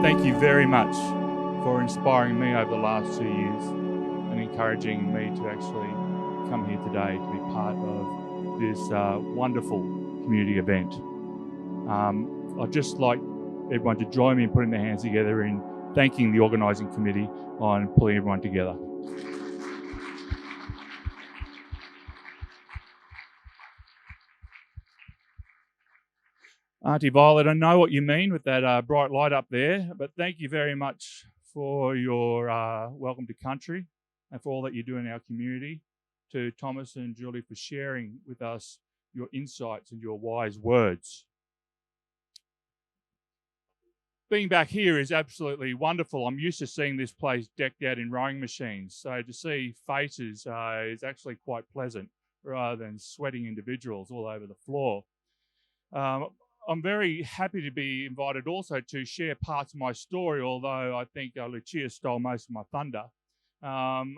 Thank you very much for inspiring me over the last 2 years and encouraging me to actually come here today to be part of this wonderful community event. I'd just like everyone to join me in putting their hands together in thanking the organising committee on pulling everyone together. Auntie Violet, I know what you mean with that bright light up there, but thank you very much for your welcome to country and for all that you do in our community. To Thomas and Julie for sharing with us your insights and your wise words. Being back here is absolutely wonderful. I'm used to seeing this place decked out in rowing machines, so to see faces is actually quite pleasant rather than sweating individuals all over the floor. I'm very happy to be invited also to share parts of my story, although I think Lucia stole most of my thunder. I'll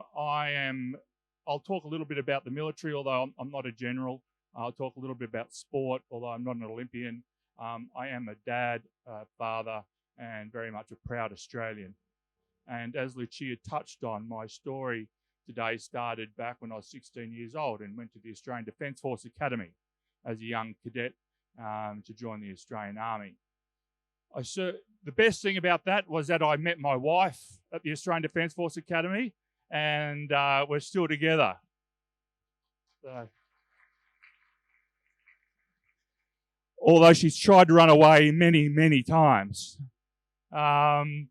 talk a little bit about the military, although I'm not a general. I'll talk a little bit about sport, although I'm not an Olympian. I am a dad, father, and very much a proud Australian. And as Lucia touched on, my story today started back when I was 16 years old and went to the Australian Defence Force Academy as a young cadet to join the Australian Army. The best thing about that was that I met my wife at the Australian Defence Force Academy, and we're still together. Although she's tried to run away many, many times. The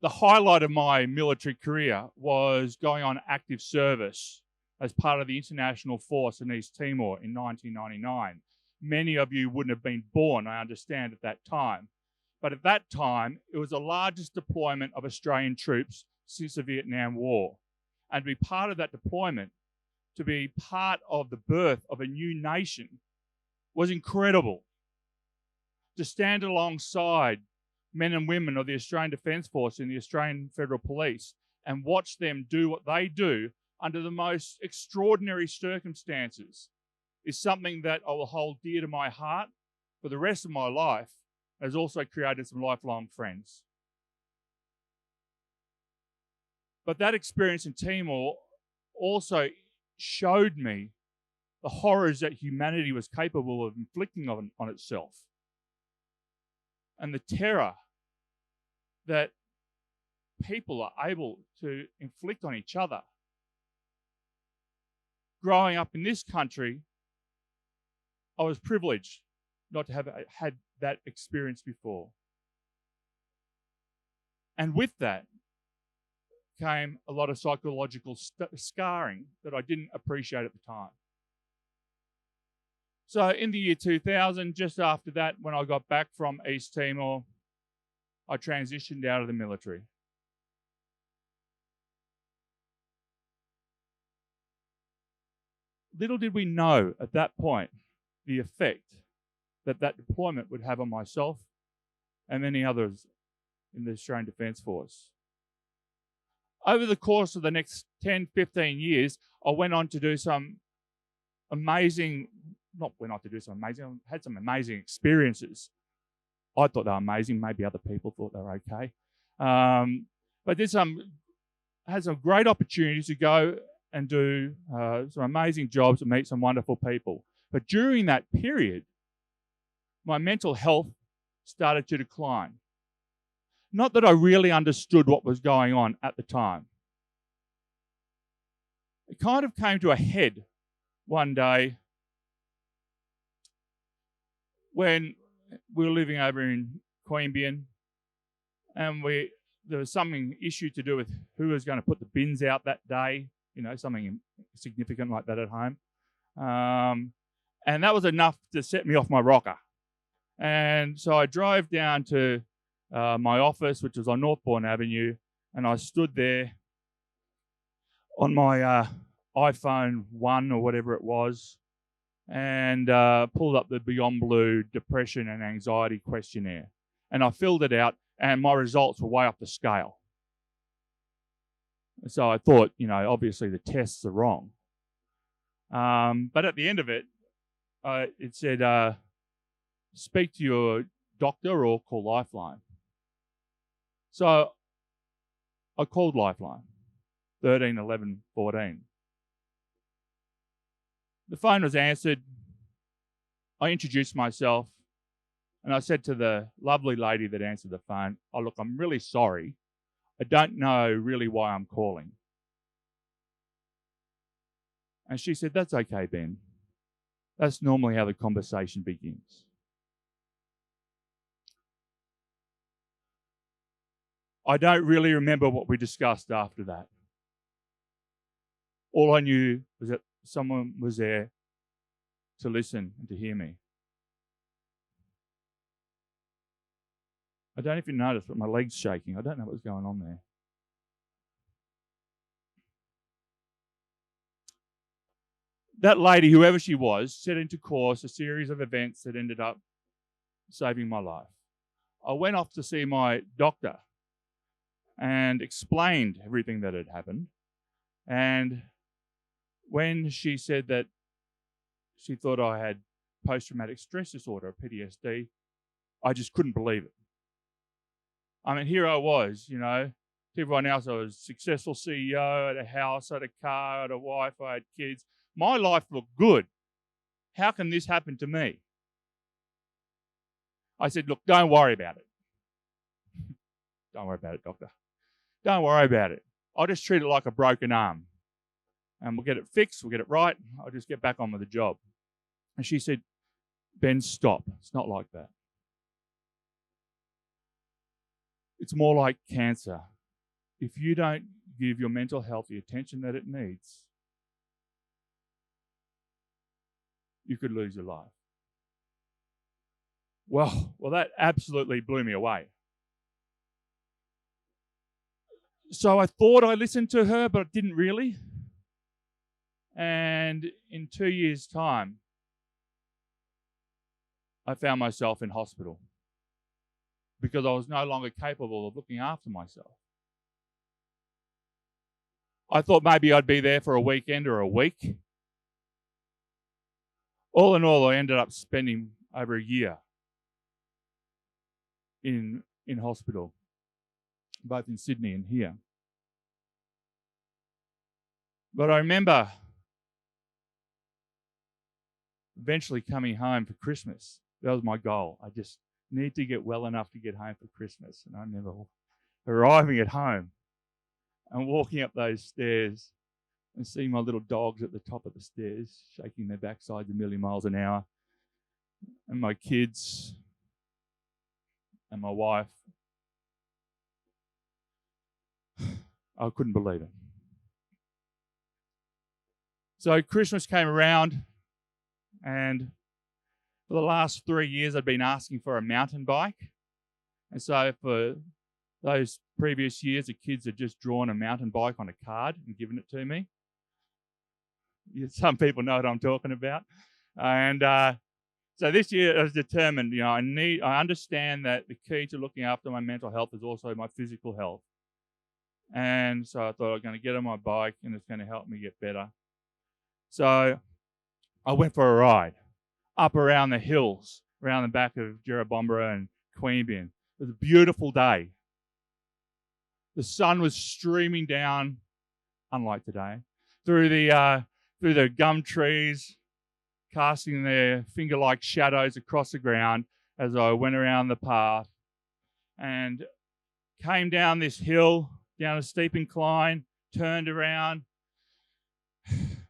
highlight of my military career was going on active service as part of the International Force in East Timor in 1999. Many of you wouldn't have been born, I understand, at that time. But at that time, it was the largest deployment of Australian troops since the Vietnam War. And to be part of that deployment, to be part of the birth of a new nation, was incredible. To stand alongside men and women of the Australian Defence Force and the Australian Federal Police and watch them do what they do under the most extraordinary circumstances is something that I will hold dear to my heart for the rest of my life, has also created some lifelong friends. But that experience in Timor also showed me the horrors that humanity was capable of inflicting on itself, and the terror that people are able to inflict on each other. Growing up in this country, I was privileged not to have had that experience before. And with that came a lot of psychological scarring that I didn't appreciate at the time. So in the year 2000, just after that, when I got back from East Timor, I transitioned out of the military. Little did we know at that point the effect that that deployment would have on myself and many others in the Australian Defence Force. Over the course of the next 10, 15 years, I went on to do some amazing, had some amazing experiences. I thought they were amazing. Maybe other people thought they were okay. But had some great opportunities to go and do some amazing jobs and meet some wonderful people. But during that period, my mental health started to decline. Not that I really understood what was going on at the time. It kind of came to a head one day when we were living over in Queanbeyan, and there was something issue to do with who was going to put the bins out that day, something significant like that at home. And that was enough to set me off my rocker. And so I drove down to my office, which was on Northbourne Avenue, and I stood there on my iPhone 1 or whatever it was, and pulled up the Beyond Blue Depression and Anxiety questionnaire. And I filled it out, and my results were way off the scale. So I thought, obviously the tests are wrong. But at the end of it, it said, speak to your doctor or call Lifeline. So I called Lifeline, 13 11 14. The phone was answered. I introduced myself, and I said to the lovely lady that answered the phone, "Oh, look, I'm really sorry. I don't know really why I'm calling." And she said, "That's okay, Ben. That's normally how the conversation begins." I don't really remember what we discussed after that. All I knew was that someone was there to listen and to hear me. I don't know if you noticed, but my leg's shaking. I don't know what's going on there. That lady, whoever she was, set into course a series of events that ended up saving my life. I went off to see my doctor and explained everything that had happened. And when she said that she thought I had post-traumatic stress disorder, PTSD, I just couldn't believe it. I mean, here I was, to everyone else, I was a successful CEO, I had a house, I had a car, I had a wife, I had kids. My life looked good. How can this happen to me? I said, "Look, don't worry about it." "Don't worry about it, doctor. Don't worry about it. I'll just treat it like a broken arm. And we'll get it fixed, we'll get it right. I'll just get back on with the job." And she said, "Ben, stop. It's not like that. It's more like cancer. If you don't give your mental health the attention that it needs, you could lose your life." Well, that absolutely blew me away. So I thought I listened to her, but I didn't really. And in 2 years' time, I found myself in hospital because I was no longer capable of looking after myself. I thought maybe I'd be there for a weekend or a week. All in all, I ended up spending over a year in hospital, both in Sydney and here. But I remember eventually coming home for Christmas. That was my goal. I just need to get well enough to get home for Christmas. And I remember arriving at home and walking up those stairs and seeing my little dogs at the top of the stairs, shaking their backsides a million miles an hour, and my kids and my wife. I couldn't believe it. So Christmas came around, and for the last 3 years, I'd been asking for a mountain bike. And so for those previous years, the kids had just drawn a mountain bike on a card and given it to me. Some people know what I'm talking about. And so this year I was determined, I understand that the key to looking after my mental health is also my physical health. And so I thought I was going to get on my bike and it's going to help me get better. So I went for a ride up around the hills, around the back of Jerrabomberra and Queanbeyan. It was a beautiful day. The sun was streaming down, unlike today, through the gum trees, casting their finger-like shadows across the ground as I went around the path and came down this hill, down a steep incline, turned around.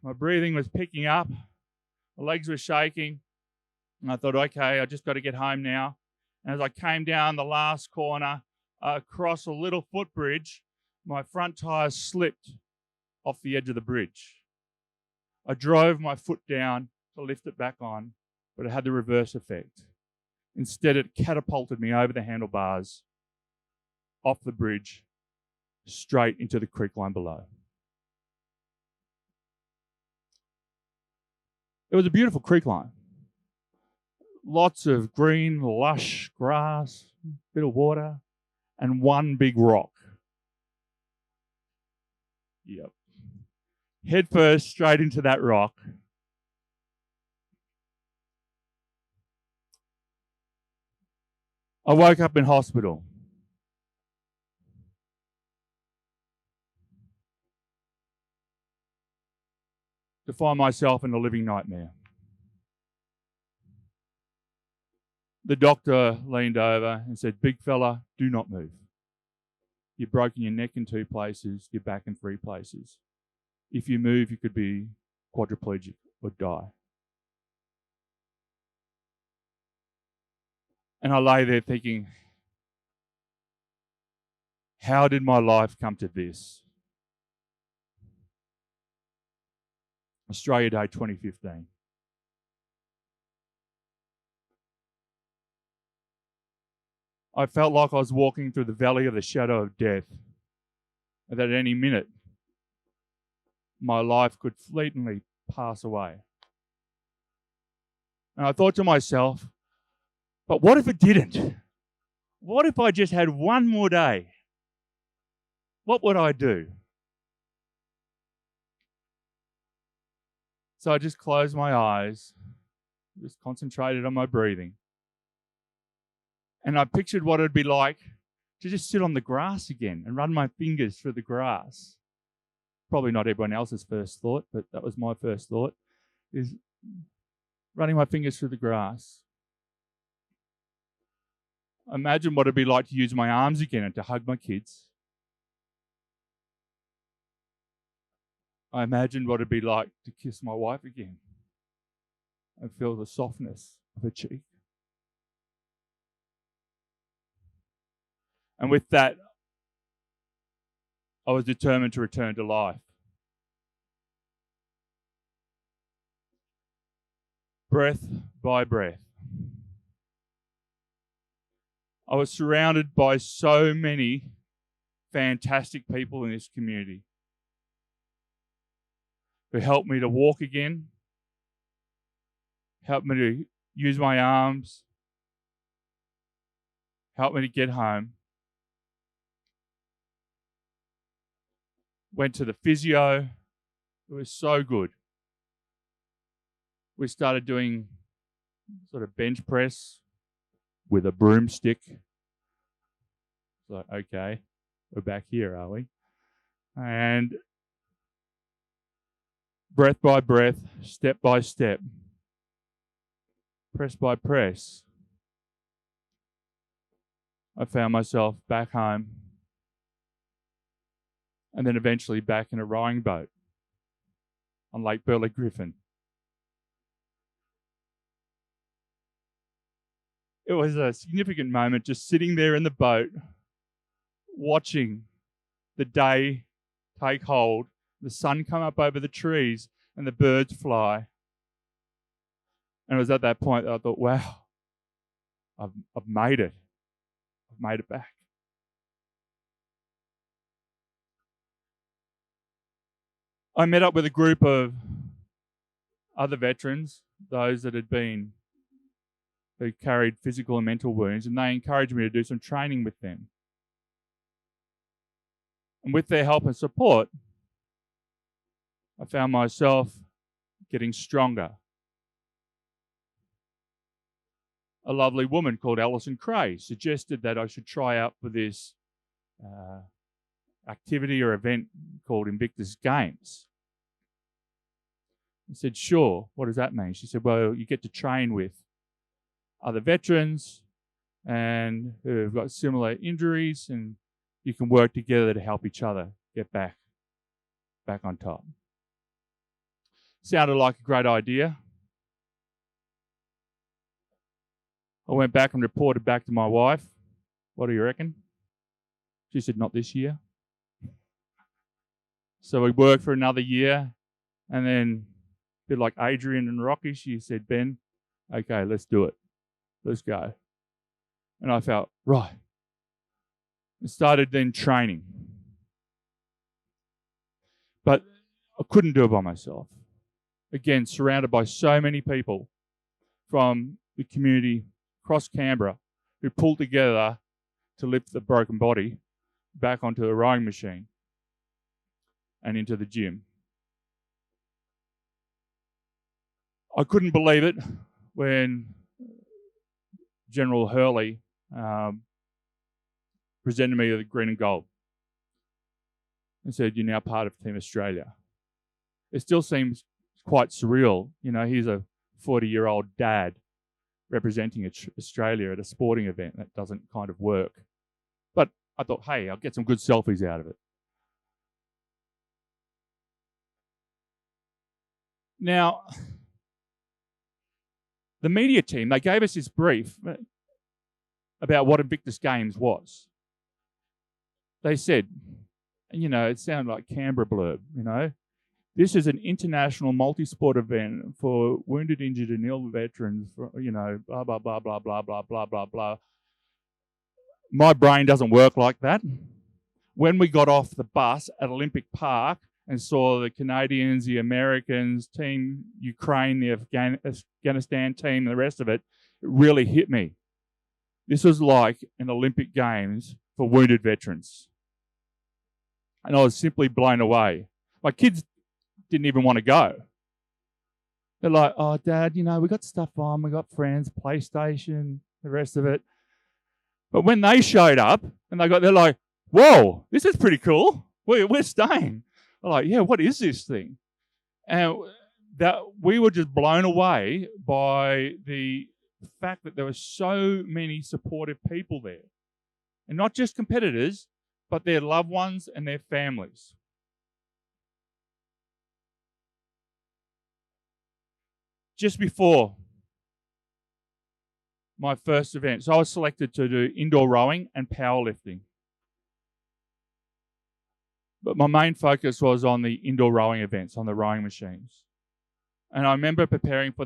My breathing was picking up. My legs were shaking. And I thought, okay, I just got to get home now. And as I came down the last corner, across a little footbridge, my front tire slipped off the edge of the bridge. I drove my foot down to lift it back on, but it had the reverse effect. Instead, it catapulted me over the handlebars, off the bridge, straight into the creek line below. It was a beautiful creek line. Lots of green, lush grass, bit of water, and one big rock. Yep. Head first straight into that rock. I woke up in hospital. to find myself in a living nightmare. The doctor leaned over and said, "Big fella, do not move. You've broken your neck in 2 places, your back in 3 places. If you move, you could be quadriplegic or die." And I lay there thinking, how did my life come to this? Australia Day 2015. I felt like I was walking through the valley of the shadow of death, and that at any minute, my life could fleetingly pass away. And I thought to myself, but what if it didn't? What if I just had one more day? What would I do? So I just closed my eyes, just concentrated on my breathing. And I pictured what it'd be like to just sit on the grass again and run my fingers through the grass. Probably not everyone else's first thought, but that was my first thought, is running my fingers through the grass. Imagine what it'd be like to use my arms again and to hug my kids. I imagined what it'd be like to kiss my wife again and feel the softness of her cheek. And with that, I was determined to return to life. Breath by breath. I was surrounded by so many fantastic people in this community who helped me to walk again, helped me to use my arms, helped me to get home. Went to the physio. It was so good. We started doing sort of bench press with a broomstick. So, okay, we're back here, are we? And breath by breath, step by step, press by press, I found myself back home and then eventually back in a rowing boat on Lake Burley Griffin. It was a significant moment just sitting there in the boat, watching the day take hold, the sun come up over the trees and the birds fly. And it was at that point that I thought, wow, I've made it. I've made it back. I met up with a group of other veterans, those that who carried physical and mental wounds, and they encouraged me to do some training with them. And with their help and support, I found myself getting stronger. A lovely woman called Alison Cray suggested that I should try out for this activity or event called Invictus Games. I said, sure, what does that mean? She said, well, you get to train with other veterans and who have got similar injuries, and you can work together to help each other get back on top. Sounded like a great idea. I went back and reported back to my wife. What do you reckon? She said, not this year. So we worked for another year, and then a bit like Adrian and Rocky, she said, Ben, okay, let's do it. Let's go. And I felt, right. I started then training. But I couldn't do it by myself. Again, surrounded by so many people from the community across Canberra who pulled together to lift the broken body back onto the rowing machine and into the gym. I couldn't believe it when General Hurley presented me with the green and gold and said, you're now part of Team Australia. It still seems quite surreal. You know, he's a 40-year-old dad representing Australia at a sporting event. That doesn't kind of work. But I thought, hey, I'll get some good selfies out of it. Now, the media team, they gave us this brief about what Invictus Games was. They said, you know, it sounded like Canberra blurb, you know. This is an international multi-sport event for wounded, injured, and ill veterans, for, you know, blah, blah, blah, blah, blah, blah, blah, blah, blah. My brain doesn't work like that. When we got off the bus at Olympic Park and saw the Canadians, the Americans, Team Ukraine, the Afghanistan team, and the rest of it, it really hit me. This was like an Olympic Games for wounded veterans. And I was simply blown away. My kids didn't even want to go. They're like, oh, Dad, you know, we got stuff on, we got friends, PlayStation, the rest of it. But when they showed up and they're like, whoa, this is pretty cool. We're staying. They're like, yeah, what is this thing? And that we were just blown away by the fact that there were so many supportive people there. And not just competitors, but their loved ones and their families. Just before my first event, so I was selected to do indoor rowing and powerlifting. But my main focus was on the indoor rowing events, on the rowing machines. And I remember preparing for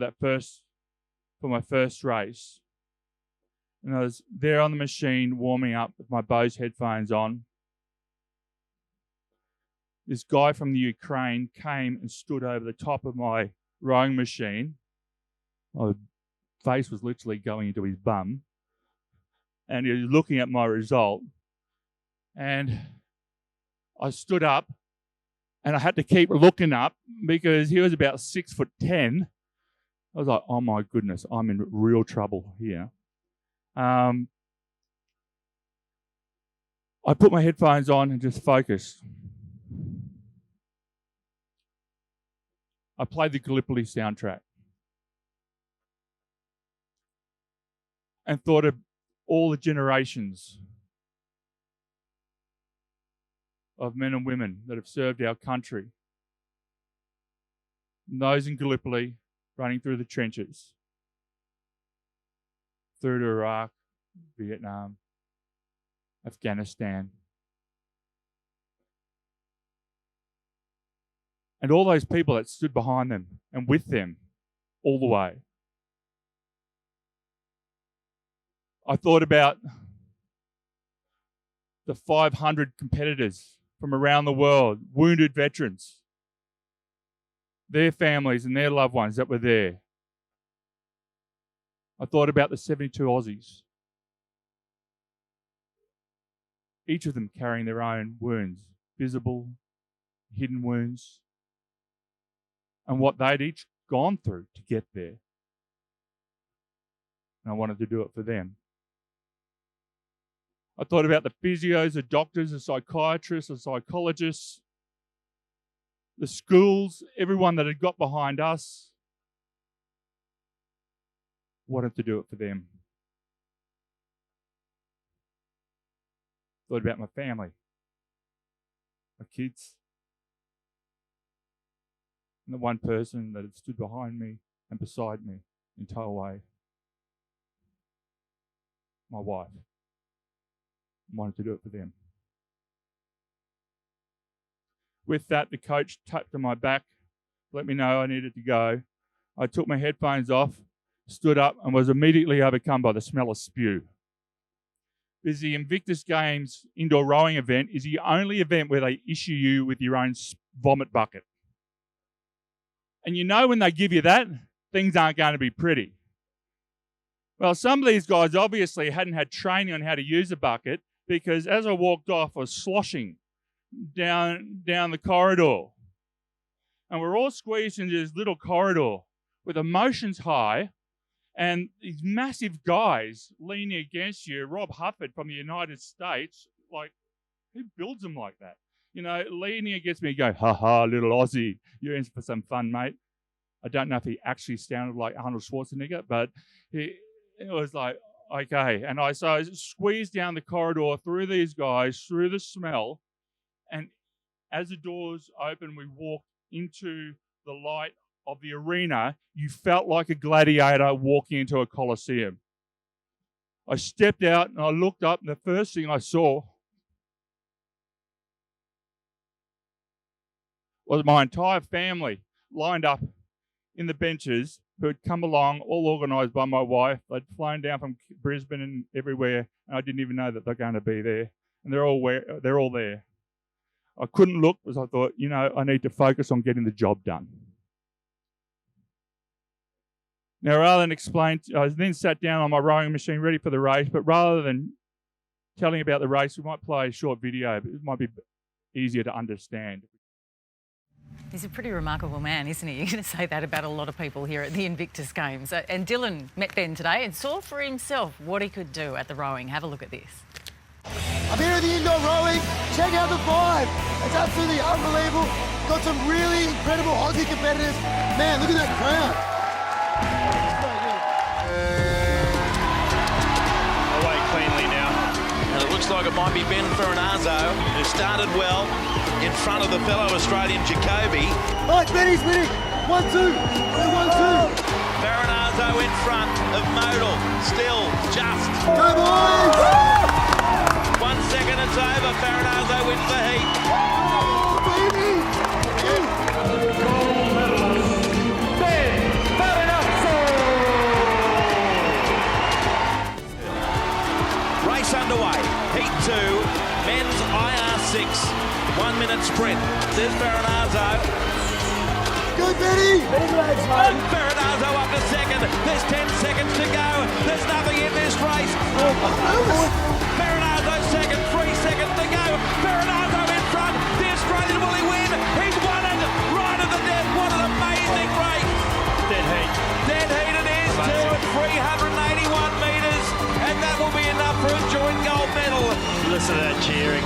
my first race. And I was there on the machine warming up with my Bose headphones on. This guy from the Ukraine came and stood over the top of my rowing machine. My face was literally going into his bum. And he was looking at my result. And I stood up and I had to keep looking up because he was about 6'10". I was like, oh my goodness, I'm in real trouble here. I put my headphones on and just focused. I played the Gallipoli soundtrack and thought of all the generations of men and women that have served our country. And those in Gallipoli running through the trenches, through to Iraq, Vietnam, Afghanistan. And all those people that stood behind them and with them all the way. I thought about the 500 competitors from around the world, wounded veterans, their families and their loved ones that were there. I thought about the 72 Aussies, each of them carrying their own wounds, visible, hidden wounds, and what they'd each gone through to get there. And I wanted to do it for them. I thought about the physios, the doctors, the psychiatrists, the psychologists, the schools, everyone that had got behind us. Wanted to do it for them. Thought about my family, my kids, and the one person that had stood behind me and beside me the entire way. My wife. Wanted to do it for them. With that, the coach tapped on my back, let me know I needed to go. I took my headphones off, stood up, and was immediately overcome by the smell of spew. Because the Invictus Games indoor rowing event is the only event where they issue you with your own vomit bucket. And you know when they give you that, things aren't going to be pretty. Well, some of these guys obviously hadn't had training on how to use a bucket, because as I walked off, I was sloshing down the corridor. And we're all squeezed into this little corridor with emotions high and these massive guys leaning against you. Rob Hufford from the United States, like, who builds them like that? You know, leaning against me going, ha ha, little Aussie, you're in for some fun, mate. I don't know if he actually sounded like Arnold Schwarzenegger, but it was like, okay. And I squeezed down the corridor through these guys, through the smell, and as the doors opened, we walked into the light of the arena. You felt like a gladiator walking into a coliseum. I stepped out and I looked up, and the first thing I saw was my entire family lined up in the benches who had come along, all organised by my wife. They'd flown down from Brisbane and everywhere, and I didn't even know that they're going to be there. And they're all there. I couldn't look because I thought, I need to focus on getting the job done. Now, rather than explain, I then sat down on my rowing machine ready for the race, but rather than telling about the race, we might play a short video. It might be easier to understand. He's a pretty remarkable man, isn't he? You're going to say that about a lot of people here at the Invictus Games. And Dylan met Ben today and saw for himself what he could do at the rowing. Have a look at this. I'm here at the indoor rowing. Check out the vibe. It's absolutely unbelievable. Got some really incredible Aussie competitors. Man, look at that crowd. Away cleanly now. And it looks like it might be Ben Ferranazzo, who started well in front of the fellow Australian Jacoby. Oh, it's Benny's winning. 1-2. 1-2. Ferranazzo in front of Modal. Still just. Go boys! 1 second, it's over. Ferranazzo wins the heat. Oh, baby! Gold medalist, Ben Ferranazzo! Race underway. Heat 2, men's IR6, 1 minute sprint. There's Ferranazzo. Go, Benny! And Ferranazzo up to second. There's 10 seconds to go. There's nothing in this race. Ferranazzo second, 3 seconds to go. Ferranazzo in front. The Australian, will he win? He's won it right at the death. What an amazing race. Dead heat. Dead heat it is too at 381 metres. And that will be enough for a joint gold medal. Listen to that cheering.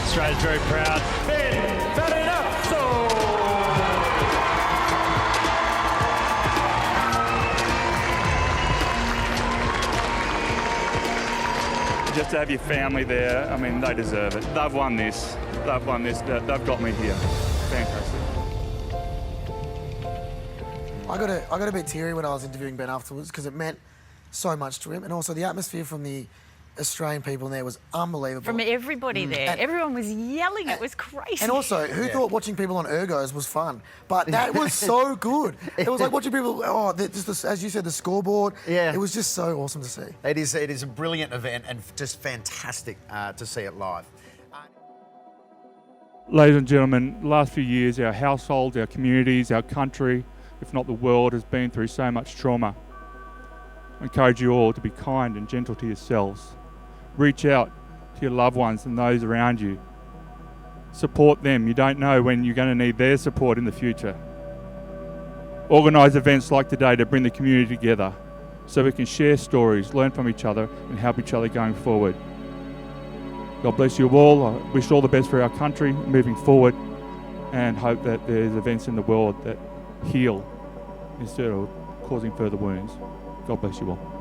Australia's very proud. Ben Ferranazzo! Just to have your family there, I mean, they deserve it. They've won this. They've won this. They've got me here. Fantastic. I got a bit teary when I was interviewing Ben afterwards because it meant so much to him, and also the atmosphere from the Australian people in there was unbelievable. From everybody there. Everyone was yelling. It was crazy. And also, who thought watching people on ergos was fun? But that was so good. It was like watching people, as you said, the scoreboard. Yeah. It was just so awesome to see. It is a brilliant event and just fantastic to see it live. Ladies and gentlemen, the last few years, our households, our communities, our country, if not the world, has been through so much trauma. I encourage you all to be kind and gentle to yourselves. Reach out to your loved ones and those around you. Support them. You don't know when you're going to need their support in the future. Organise events like today to bring the community together so we can share stories, learn from each other and help each other going forward. God bless you all. I wish all the best for our country moving forward and hope that there's events in the world that heal instead of causing further wounds. God bless you all.